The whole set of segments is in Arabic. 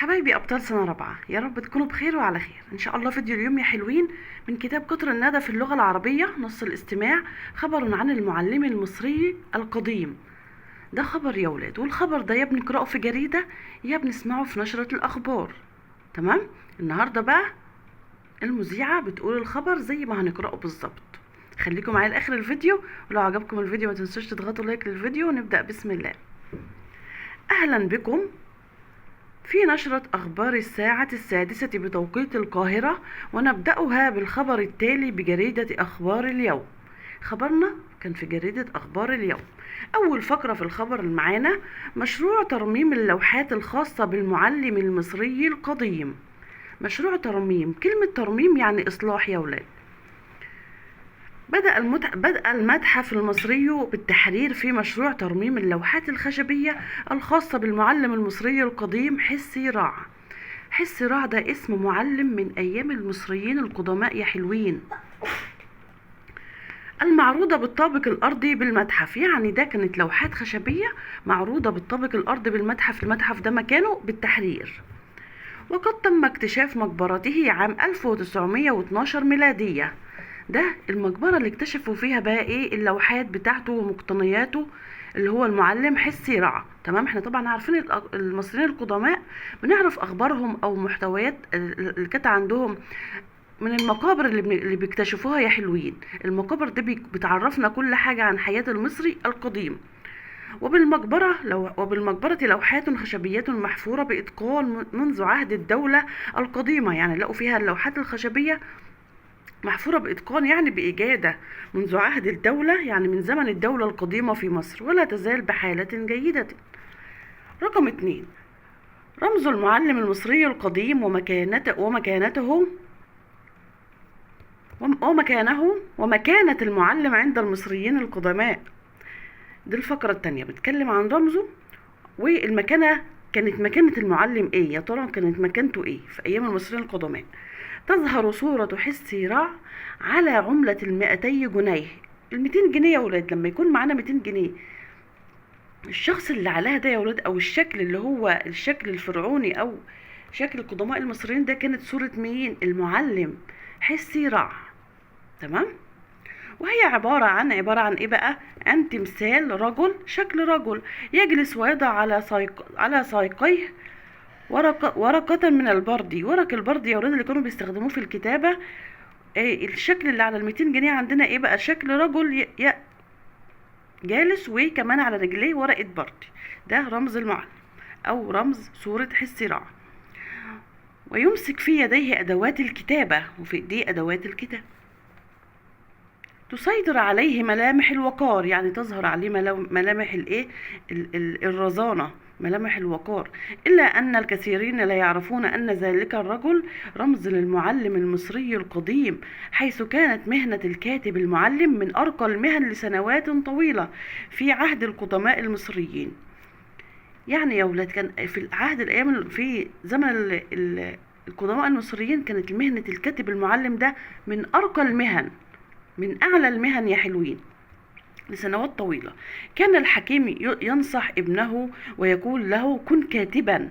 حبايبي أبطال سنة رابعة، يا رب تكونوا بخير وعلى خير إن شاء الله. فيديو اليوم يا حلوين من كتاب قطر الندى في اللغة العربية، نص الاستماع. خبر عن المعلم المصري القديم. ده خبر يا ولاد، والخبر ده يا بنقرأه في جريدة يا بنسمعه في نشرة الأخبار. تمام. النهاردة بقى المذيعة بتقول الخبر زي ما هنقرأه بالظبط. خليكم معايا لآخر الفيديو، ولو عجبكم الفيديو ما تنسوش تضغطوا لايك للفيديو ونبدأ بسم الله. أهلا بكم في نشرة أخبار الساعة 6 بتوقيت القاهرة، ونبدأها بالخبر التالي بجريدة أخبار اليوم. خبرنا كان في جريدة أخبار اليوم. أول فقرة في الخبر اللي معانا: مشروع ترميم اللوحات الخاصة بالمعلم المصري القديم. مشروع ترميم، كلمة ترميم يعني إصلاح يا ولاد. بدأ المتحف المصري بالتحرير في مشروع ترميم اللوحات الخشبية الخاصة بالمعلم المصري القديم حسي راع. حسي راع ده اسم معلم من أيام المصريين القدماء يا حلوين، المعروضة بالطابق الأرضي بالمتحف. يعني ده كانت لوحات خشبية معروضة بالطابق الأرضي بالمتحف. المتحف ده مكانه بالتحرير. وقد تم اكتشاف مقبرته عام 1912 ميلادية. ده المقبرة اللي اكتشفوا فيها بقى ايه اللوحات بتاعته ومقتنياته، اللي هو المعلم حسي رع. تمام. احنا طبعا عارفين المصريين القدماء بنعرف اخبارهم او محتويات اللي كانت عندهم من المقابر اللي بيكتشفوها يا حلوين. المقابر دي بتعرفنا كل حاجة عن حياة المصري القديم. وبالمقبرة لوحات خشبية محفورة بإتقان منذ عهد الدولة القديمة. يعني لقوا فيها اللوحات الخشبية محفورة بإتقان، يعني بإجادة منذ عهد الدولة، يعني من زمن الدولة القديمة في مصر، ولا تزال بحالة جيدة. رقم 2: رمز المعلم المصري القديم ومكانة المعلم عند المصريين القدماء. دي الفقرة التانية بتكلم عن رمزه والمكانة. كانت مكانة المعلم ايه يا ترى؟ كانت مكانته ايه في ايام المصريين القدماء؟ تظهر صورة حسي راع على عملة 200 جنيه. 200 جنيه يا ولاد، لما يكون معانا 200 جنيه، الشخص اللي عليها ده يا ولاد، او الشكل اللي هو الشكل الفرعوني او شكل القدماء المصريين، ده كانت صورة مين؟ المعلم حسي راع. تمام. وهي عبارة عن ايه بقى؟ عن تمثال رجل، شكل رجل يجلس ويضع على ساقيه ورقة من البردي. ورق البردي يا ولاد اللي كانوا بيستخدموه في الكتابة. الشكل اللي على 200 جنيه عندنا ايه بقى؟ شكل رجل جالس، وكمان على رجليه ورقة بردي. ده رمز المعلم او رمز صورة حسي راع. ويمسك في يديه ادوات الكتابة، وفي ايديه ادوات الكتابة. تسيطر عليه ملامح الوقار، يعني تظهر عليه ملامح الايه؟ الرزانة، ملامح الوقار. إلا أن الكثيرين لا يعرفون أن ذلك الرجل رمز للمعلم المصري القديم، حيث كانت مهنة الكاتب المعلم من أرقى المهن لسنوات طويلة في عهد القدماء المصريين. يعني يا ولاد كان في العهد الأيام، في زمن القدماء المصريين، كانت مهنة الكاتب المعلم ده من أرقى المهن، من أعلى المهن يا حلوين، لسنوات طويلة. كان الحكيم ينصح ابنه ويقول له: كن كاتبا.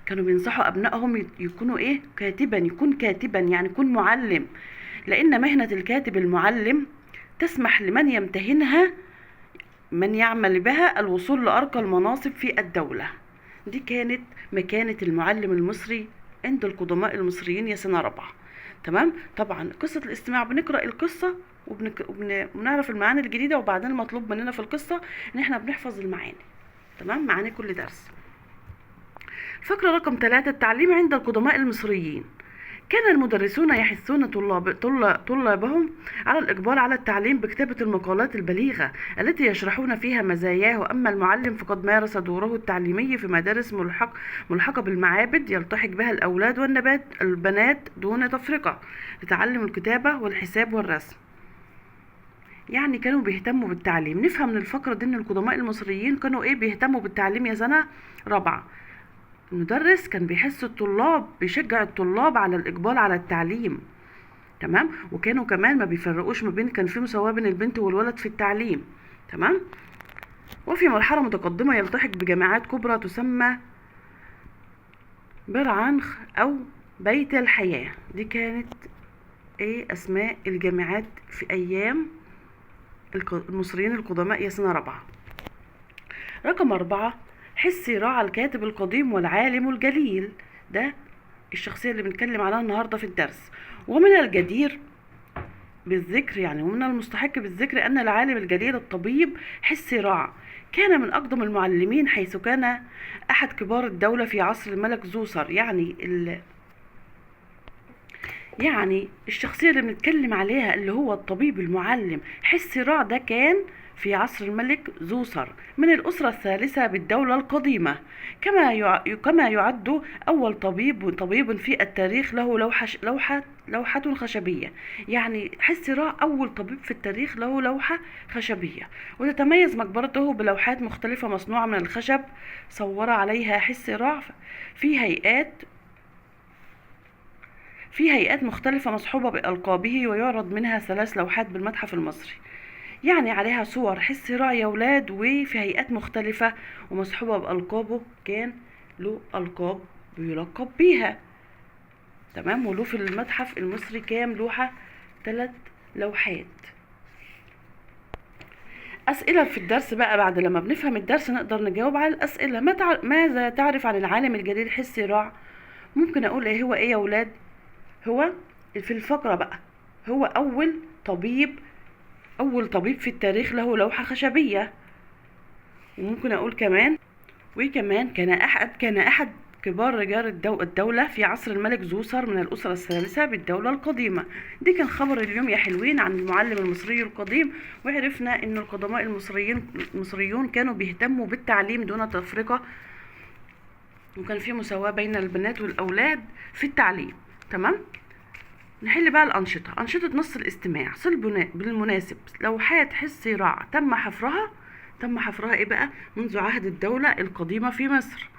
كانوا بينصحوا أبنائهم يكونوا إيه؟ كاتبا. يكون كاتبا يعني كن معلم، لأن مهنة الكاتب المعلم تسمح لمن يمتهنها، من يعمل بها، الوصول لأرقى المناصب في الدولة. دي كانت مكانة المعلم المصري عند القدماء المصريين يا سنة رابعة. تمام. طبعا قصة الاستماع بنقرأ القصة وبنعرف المعاني الجديدة، وبعدين المطلوب مننا في القصة ان احنا بنحفظ المعاني. تمام. معاني كل درس. فقرة رقم 3: التعليم عند القدماء المصريين. كان المدرسون يحثون طلابهم على الإقبال على التعليم بكتابة المقالات البليغة التي يشرحون فيها مزاياه. أما المعلم فقد مارس دوره التعليمي في مدارس ملحقة بالمعابد يلتحق بها الأولاد والبنات دون تفرقة لتعلم الكتابة والحساب والرسم. يعني كانوا بيهتموا بالتعليم. نفهم من الفقرة دي ان القدماء المصريين كانوا ايه؟ بيهتموا بالتعليم يا سنة رابعة. المدرس كان بيحس الطلاب، بيشجع الطلاب على الإقبال على التعليم. تمام. وكانوا كمان ما بيفرقوش ما بين، كان في مساواة بين البنت والولد في التعليم. تمام. وفي مرحلة متقدمة يلتحق بجامعات كبرى تسمى برعنخ أو بيت الحياة. دي كانت أسماء الجامعات في أيام المصريين القدماء يا سنة رابعة. رقم 4، حسي راعى الكاتب القديم والعالم الجليل. ده الشخصية اللي بنتكلم عليها النهاردة في الدرس. ومن الجدير بالذكر ومن المستحق بالذكر أن العالم الجليل الطبيب حسي راعى كان من أقدم المعلمين، حيث كان أحد كبار الدولة في عصر الملك زوسر. يعني الشخصية اللي بنتكلم عليها اللي هو الطبيب المعلم حسي راعى ده كان في عصر الملك زوسر من الأسرة الثالثة بالدولة القديمة، كما يعد أول طبيب في التاريخ له لوحة خشبية. يعني حسي راعى أول طبيب في التاريخ له لوحة خشبية، وتتميز مقبرته بلوحات مختلفة مصنوعة من الخشب صور عليها حسي راعى في هيئات مختلفة مصحوبة بألقابه، ويعرض منها 3 لوحات بالمتحف المصري عليها صور حسي راعى يا ولاد، وفي هيئات مختلفة ومصحوبة بألقابه. كان له ألقاب بيلقب بيها، تمام. وله في المتحف المصري كام لوحة؟ 3 لوحات. أسئلة في الدرس بقى، بعد لما بنفهم الدرس نقدر نجاوب على الأسئلة. ماذا تعرف عن العالم الجليل حسي راعى؟ ممكن أقول هو يا ولاد؟ هو في الفقرة بقى هو أول طبيب في التاريخ له لوحة خشبية. وممكن أقول كمان كان أحد كبار رجال الدولة في عصر الملك زوسر من الأسرة الثالثة بالدولة القديمة. دي كان خبر اليوم يا حلوين عن المعلم المصري القديم. وعرفنا إن القدماء المصريون كانوا بيهتموا بالتعليم دون تفرقة، وكان في مساواة بين البنات والأولاد في التعليم، تمام. نحل بقى الأنشطة. أنشطة نص الاستماع. صل بالمناسب لوحات حسي راعى تم حفرها إيه بقى؟ منذ عهد الدولة القديمة في مصر.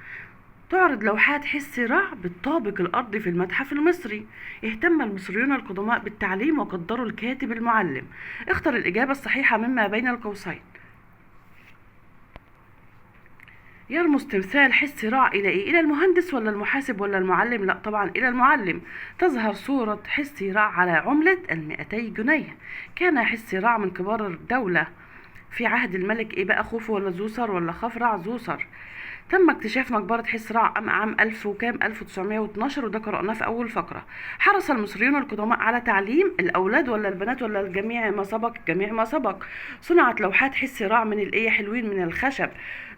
تعرض لوحات حسي راعى بالطابق الأرضي في المتحف المصري. اهتم المصريون القدماء بالتعليم وقدروا الكاتب المعلم. اختر الإجابة الصحيحة مما بين القوسين. يرمز تمثال حسي راعى إلى إيه؟ إلى المهندس ولا المحاسب ولا المعلم؟ لا طبعا إلى المعلم. تظهر صورة حسي راعى على عملة 200 جنيه. كان حسي راعى من كبار الدولة في عهد الملك إيه بقى؟ خوفو ولا زوسر ولا خفرع زوسر. تم اكتشاف مقبرة حسي راعى عام 1912، وده قرأناه في أول فقرة. حرص المصريون القدماء على تعليم الأولاد ولا البنات ولا الجميع ما سبق؟ صنعت لوحات حسي راعى من الإيه حلوين؟ من الخشب.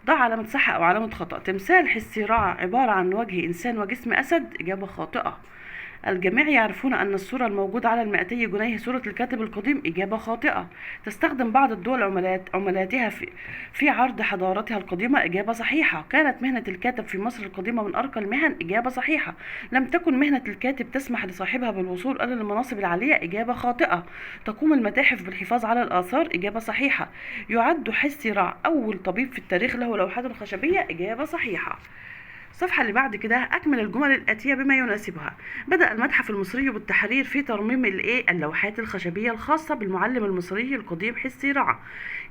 ضع علامة صح أو علامة خطأ. تمثال حسي راعى عبارة عن وجه إنسان وجسم أسد. إجابة خاطئة. الجميع يعرفون أن الصورة الموجودة على 200 جنيه صورة الكاتب القديم. إجابة خاطئة. تستخدم بعض الدول عملاتها في عرض حضارتها القديمة. إجابة صحيحة. كانت مهنة الكاتب في مصر القديمة من أرقى المهن. إجابة صحيحة. لم تكن مهنة الكاتب تسمح لصاحبها بالوصول إلى المناصب العالية. إجابة خاطئة. تقوم المتاحف بالحفاظ على الآثار. إجابة صحيحة. يعد حسي راعى أول طبيب في التاريخ له لوحات خشبية. إجابة صحيحة. الصفحة اللي بعد كده أكمل الجمل الآتية بما يناسبها. بدأ المتحف المصري بالتحرير في ترميم اللوحات الخشبية الخاصة بالمعلم المصري القديم حسي راعى.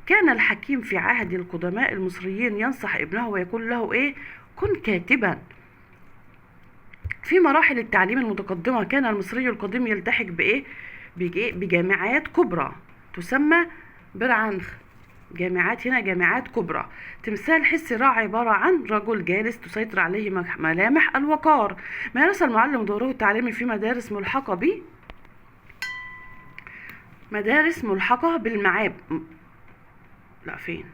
كان الحكيم في عهد القدماء المصريين ينصح ابنه ويقول له كن كاتبا. في مراحل التعليم المتقدمة كان المصري القديم يلتحق بجامعات كبرى تسمى برعنخ. جامعات كبرى. تمثال حسي راعى عبارة عن رجل جالس تسيطر عليه ملامح الوقار. مارس المعلم دوره التعليمي في مدارس ملحقة بالمعاب. لا فين؟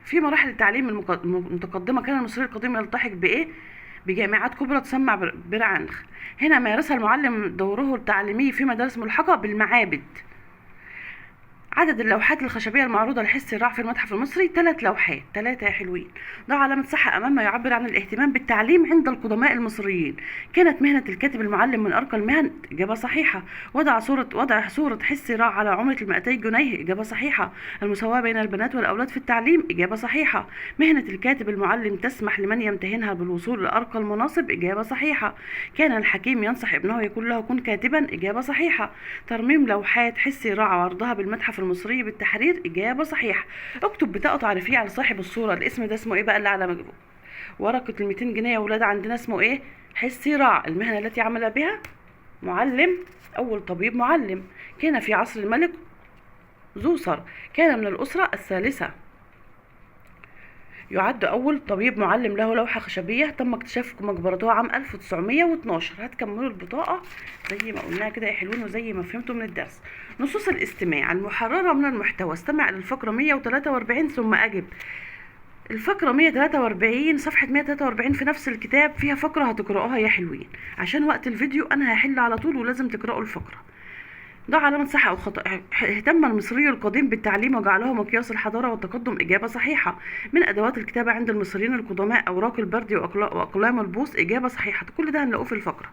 في مراحل التعليم المتقدمة كان المصري القديم يلتحق بجامعات كبرى تسمى برعنخ. هنا مارس المعلم دوره التعليمي في مدارس ملحقة بالمعابد. عدد اللوحات الخشبية المعروضة لحسي راعى في المتحف المصري 3 لوحات. 3 يا حلوين. ضع علامة صح أمام ما يعبر عن الاهتمام بالتعليم عند القدماء المصريين. كانت مهنة الكاتب المعلم من أرقى المهن. إجابة صحيحة. وضع صورة حسي راعى على عملة 200 جنيه. إجابة صحيحة. المساواة بين البنات والأولاد في التعليم. إجابة صحيحة. مهنة الكاتب المعلم تسمح لمن يمتهنها بالوصول لأرقى المناصب. إجابة صحيحة. كان الحكيم ينصح ابنه يقول له كن كاتبا. إجابة صحيحة. ترميم لوحات حسي راعى وعرضها بالمتحف المصري بالتحرير. إجابة صحيحة. اكتب بطاقة تعريفية على صاحب الصورة. الاسم ده اسمه إيه بقى اللي على ورقة ال200 جنيه يا ولاد عندنا اسمه ايه؟ حسي راع. المهنة التي عمل بها معلم، أول طبيب معلم، كان في عصر الملك زوسر، كان من الأسرة الثالثة. يعد أول طبيب معلم له لوحة خشبية، تم اكتشاف مقبرته عام 1912. هتكملوا البطاقة زي ما قلناها كده يا حلوين وزي ما فهمتوا من الدرس. نصوص الاستماع المحررة من المحتوى، استمع إلى الفقرة 143 ثم أجب. الفقرة 143 صفحة 143 في نفس الكتاب فيها فقرة هتقرأوها يا حلوين، عشان وقت الفيديو أنا هحل على طول ولازم تقرأوا الفقرة. ده علامة صح أو خطأ. اهتم المصري القديم بالتعليم وجعله مقياس الحضارة والتقدم. إجابة صحيحة. من أدوات الكتابة عند المصريين القدماء أوراق البرد وأقلام البوص. إجابة صحيحة. كل ده هنلاقوه في الفقرة.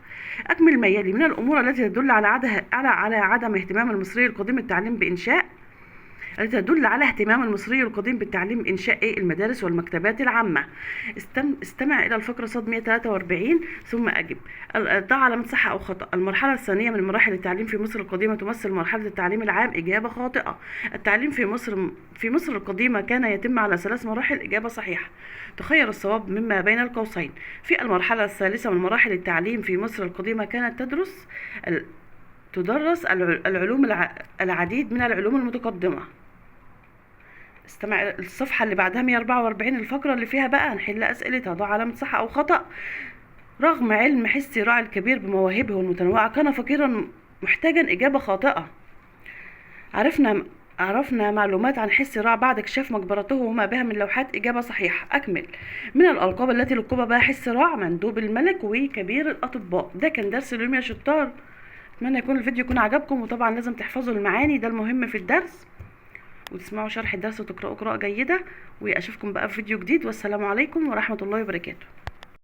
أكمل ما يلي من الأمور التي تدل على عدم اهتمام المصري القديم بالتعليم بإنشاء التي تدل على اهتمام المصري القديم بالتعليم إنشاء المدارس والمكتبات العامة. استمع إلى الفقرة صاد 143 ثم أجب. ضع علامة صح أو خطأ. المرحلة الثانية من مراحل التعليم في مصر القديمة تمثل مرحلة التعليم العام. إجابة خاطئة. التعليم في مصر القديمة كان يتم على 3 مراحل. إجابة صحيحة. تخير الصواب مما بين القوسين. في المرحلة الثالثة من مراحل التعليم في مصر القديمة كانت تدرس العديد من العلوم المتقدمة. استمع الصفحة اللي بعدها 144 الفقرة اللي فيها بقى هنحل أسئلتها. ضع علامة صح أو خطأ. رغم علم حسي راعي الكبير بمواهبه المتنوعة كان فقيرا محتاجا. إجابة خاطئة. عرفنا معلومات عن حسي راع بعد اكتشاف مقبرته وما بها من لوحات. إجابة صحيحة. أكمل. من الألقاب التي لقب بها حسي راع مندوب الملك وكبير الأطباء. ده كان درس اليوم يا شطار. أتمنى يكون الفيديو يكون عجبكم، وطبعا لازم تحفظوا المعاني، ده المهم في الدرس، وتسمعوا شرح الدرس وتقرأوا قراءة جيدة. وأشوفكم بقى في فيديو جديد، والسلام عليكم ورحمة الله وبركاته.